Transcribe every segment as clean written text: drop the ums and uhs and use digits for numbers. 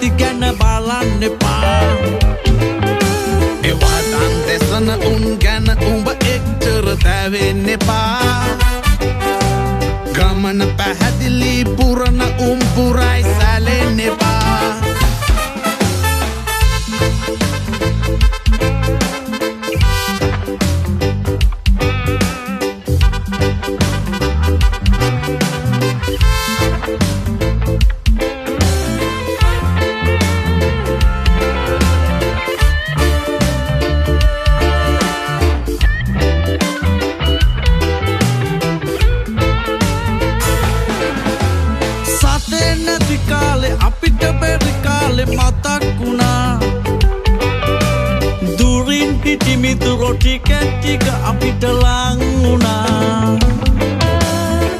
ගැටිති ගැන බලන්න එපා එවතන් දෙසන උන් ගැන උඹ එච්චර තැවෙන්න එපා ගමන පැහැදිලි පුරන උම්පුරයි සැලෙන්න එපා අපිට බැරි කාලෙ මතක් වුණා දුරින් හිටි මිතුරෝ ටික ටික අපිට ලං වුණා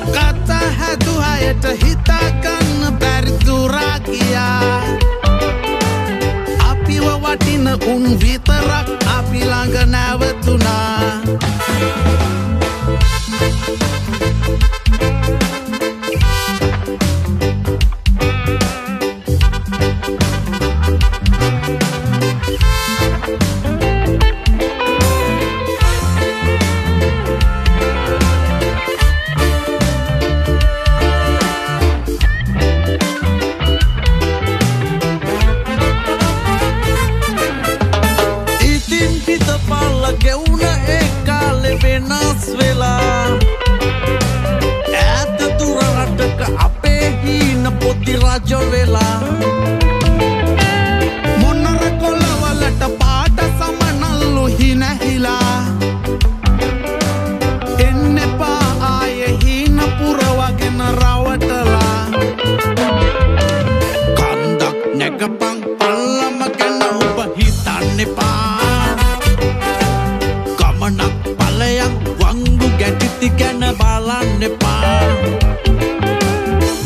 කතා හැදුහයට හිතා ගන්න බැරි දුරා ගියා අපිව වටින උන් විතරක් අපි ළඟ නැවතුණා ගෙවුන ඒ කාලෙ වෙනස් වෙලා ඈත දුර රටක අපේ හීන පොඩි රජ වෙලා මොනර කොළවලට පාට සමනල්ලු හිනැහිලා එන්න එපා ආයේ හීන පුරවගෙන රවටලා කන්දක් නැගපන් පල්ලම ගැන ඔබ හිතන්න එපා පලයක් වංගු ගැටිති ගැන බලන්න එපා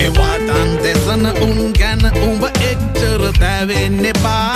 එවතන් දෙසන උන් ගැන උඹ එච්චර තැවෙන්න එපා